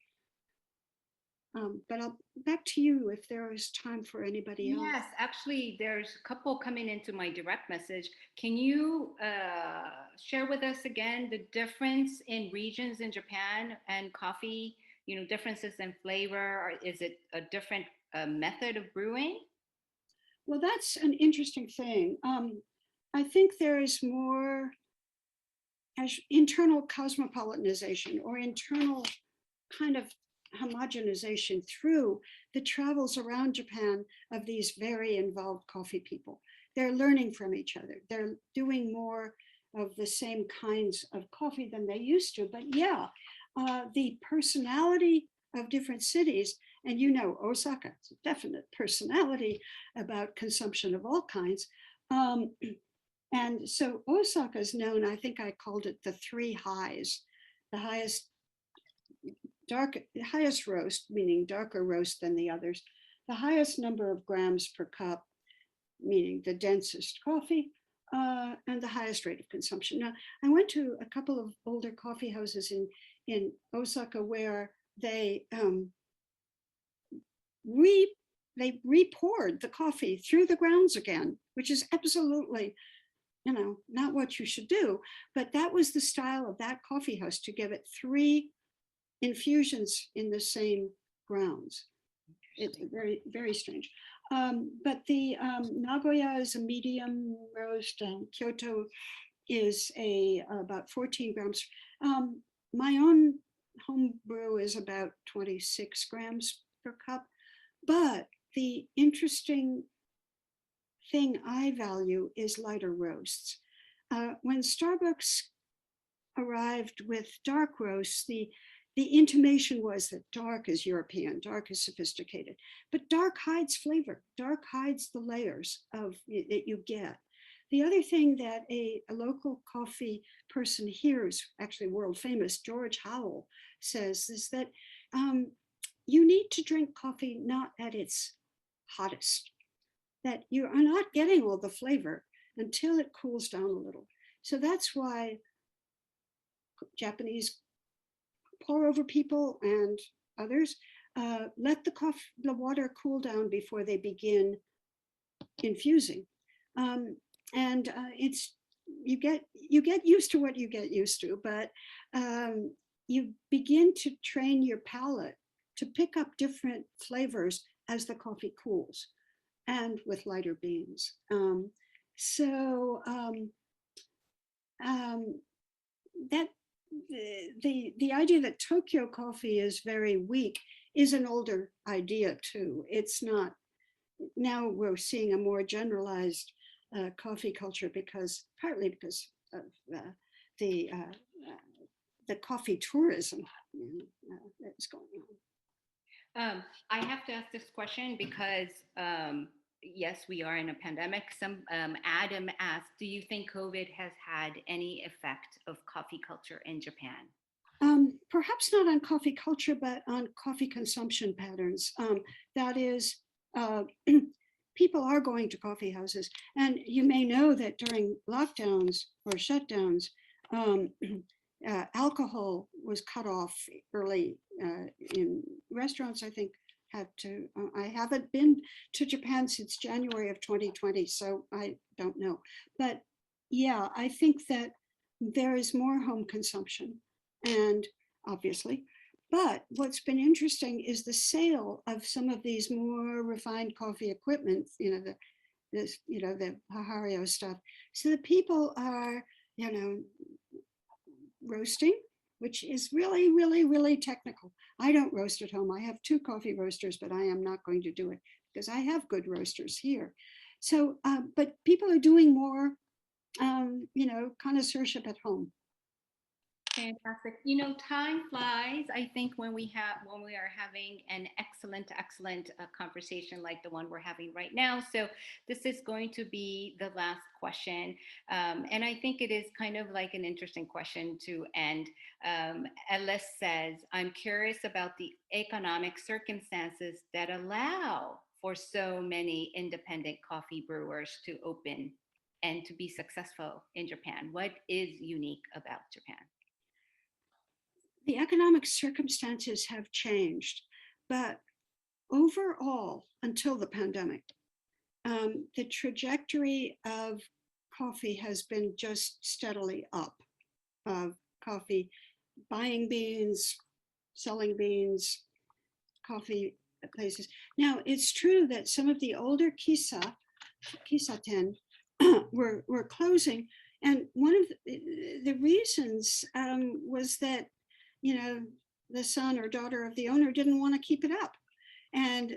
But back to you if there is time for anybody else. Yes, actually, there's a couple coming into my direct message. Can you share with us again the difference in regions in Japan and coffee, differences in flavor, or is it a different method of brewing? Well, that's an interesting thing. I think there is more internal cosmopolitanization or internal kind of homogenization through the travels around Japan of these very involved coffee people. They're learning from each other. They're doing more of the same kinds of coffee than they used to. But yeah, the personality of different cities, and you know, Osaka has a definite personality about consumption of all kinds. And so Osaka is known, I think I called it the three highs, the highest roast, meaning darker roast than the others, the highest number of grams per cup, meaning the densest coffee, and the highest rate of consumption. Now, I went to a couple of older coffee houses in Osaka where they re-poured the coffee through the grounds again, which is absolutely, you know, not what you should do. But that was the style of that coffee house, to give it 3 infusions in the same grounds. It's very, very strange. But the Nagoya is a medium roast, and Kyoto is about 14 grams. My own home brew is about 26 grams per cup. But the interesting thing I value is lighter roasts. When Starbucks arrived with dark roasts, the intimation was that dark is European, dark is sophisticated, but dark hides flavor, dark hides the layers of that you get. The other thing that a local coffee person here, is actually world famous, George Howell, says is that you need to drink coffee not at its hottest, that you are not getting all the flavor until it cools down a little. So that's why Japanese pour over people and others let the water cool down before they begin infusing. And it's you get used to what you get used to, but you begin to train your palate to pick up different flavors as the coffee cools, and with lighter beans. That the idea that Tokyo coffee is very weak is an older idea too. It's not. Now we're seeing a more generalized coffee culture, partly because of the coffee tourism that's going on. I have to ask this question because yes, we are in a pandemic. Adam asked, do you think COVID has had any effect of coffee culture in Japan? Perhaps not on coffee culture, but on coffee consumption patterns. That is, people are going to coffee houses. And you may know that during lockdowns or shutdowns, alcohol was cut off early in restaurants. I think I haven't been to Japan since January of 2020, so I don't know. But yeah, I think that there is more home consumption, and obviously, but what's been interesting is the sale of some of these more refined coffee equipment, the Hahario stuff. So the people are, roasting, which is really, really, really technical. I don't roast at home. I have 2 coffee roasters, but I am not going to do it because I have good roasters here. So, but people are doing more, connoisseurship at home. Fantastic. Time flies. I think when we are having an excellent conversation like the one we're having right now. So this is going to be the last question. And I think it is kind of like an interesting question to end. Ellis says, I'm curious about the economic circumstances that allow for so many independent coffee brewers to open and to be successful in Japan. What is unique about Japan? The economic circumstances have changed, but overall, until the pandemic, the trajectory of coffee has been just steadily up. Coffee, buying beans, selling beans, coffee places. Now, it's true that some of the older kissaten were closing, and one of the reasons was that the son or daughter of the owner didn't want to keep it up. And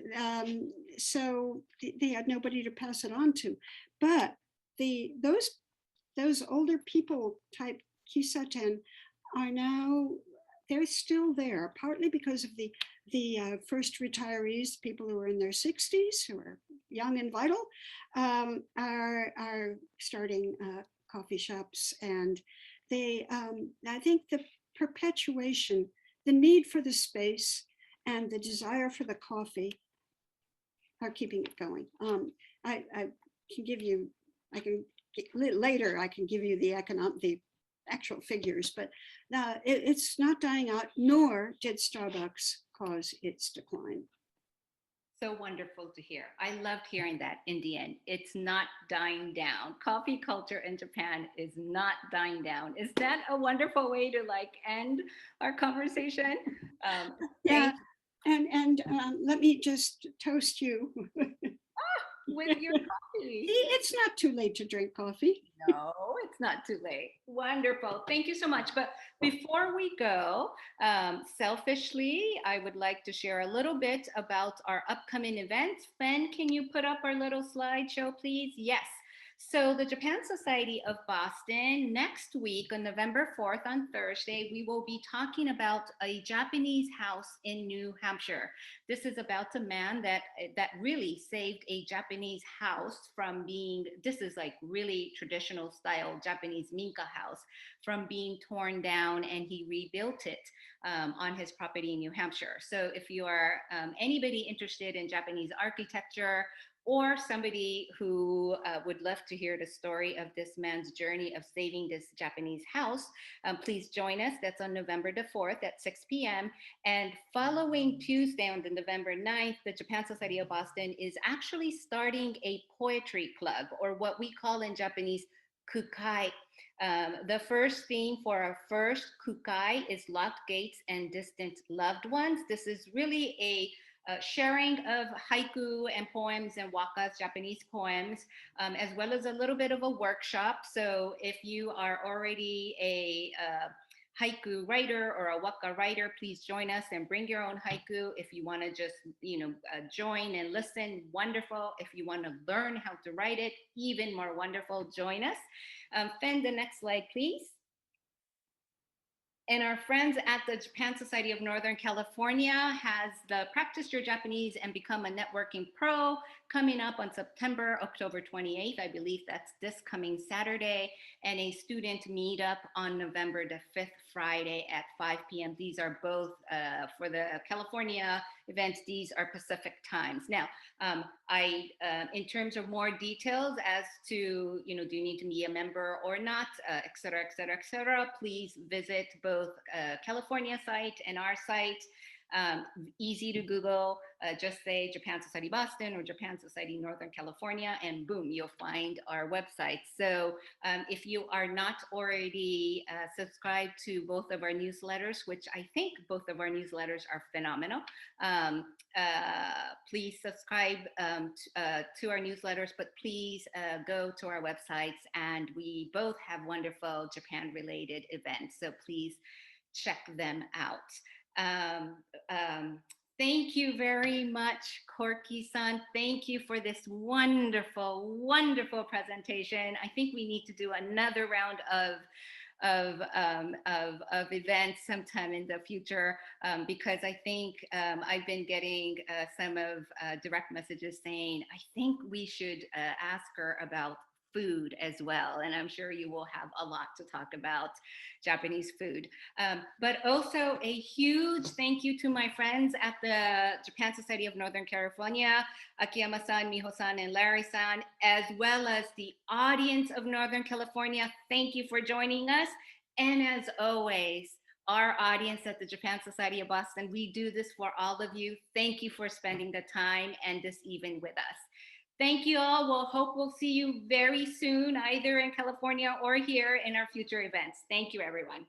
so they had nobody to pass it on to. But those those older people type kissaten are now, they're still there, partly because of the first retirees, people who are in their 60s, who are young and vital, are starting coffee shops. And I think the perpetuation, the need for the space and the desire for the coffee are keeping it going. I can give you, I can later, I can give you the actual figures, but it's not dying out, nor did Starbucks cause its decline. So wonderful to hear. I loved hearing that in the end. It's not dying down. Coffee culture in Japan is not dying down. Is that a wonderful way to like end our conversation? Yeah, and let me just toast you. With your coffee. It's not too late to drink coffee. No, it's not too late. Wonderful. Thank you so much. But before we go, selfishly, I would like to share a little bit about our upcoming events. Ben, can you put up our little slideshow, please? Yes. So the Japan Society of Boston, next week on November 4th on Thursday, we will be talking about a Japanese house in New Hampshire. This is about a man that really saved a Japanese house from being, this is like really traditional style Japanese minka house, from being torn down, and he rebuilt it on his property in New Hampshire. So if you are anybody interested in Japanese architecture, or somebody who would love to hear the story of this man's journey of saving this Japanese house, please join us. That's on November the 4th at 6 p.m. And following Tuesday on the November 9th, the Japan Society of Boston is actually starting a poetry club, or what we call in Japanese, kukai. The first theme for our first kukai is Locked Gates and Distant Loved Ones. This is really a sharing of haiku and poems and wakas, Japanese poems, as well as a little bit of a workshop. So if you are already a haiku writer or a waka writer, please join us and bring your own haiku. If you want to just, join and listen, wonderful. If you want to learn how to write it, even more wonderful, join us. Fen, the next slide, please. And our friends at the Japan Society of Northern California has the Practice Your Japanese and Become a Networking Pro coming up on October 28th. I believe that's this coming Saturday, and a student meetup on November the 5th, Friday at 5 p.m. These are both for the California events. These are Pacific times. Now, in terms of more details as to, do you need to be a member or not, et cetera, please visit both California site and our site. Easy to Google, just say Japan Society Boston or Japan Society Northern California, and boom, you'll find our website. So if you are not already subscribed to both of our newsletters, which I think both of our newsletters are phenomenal, please subscribe to our newsletters, but please go to our websites, and we both have wonderful Japan related events. So please check them out. Thank you very much, Corky-san. Thank you for this wonderful, wonderful presentation. I think we need to do another round of events sometime in the future, because I think I've been getting some of direct messages saying, I think we should ask her about food as well. And I'm sure you will have a lot to talk about Japanese food. But also a huge thank you to my friends at the Japan Society of Northern California, Akiyama-san, Miho-san, and Larry-san, as well as the audience of Northern California. Thank you for joining us. And as always, our audience at the Japan Society of Boston, we do this for all of you. Thank you for spending the time and this evening with us. Thank you all. We'll hope we'll see you very soon, either in California or here in our future events. Thank you, everyone.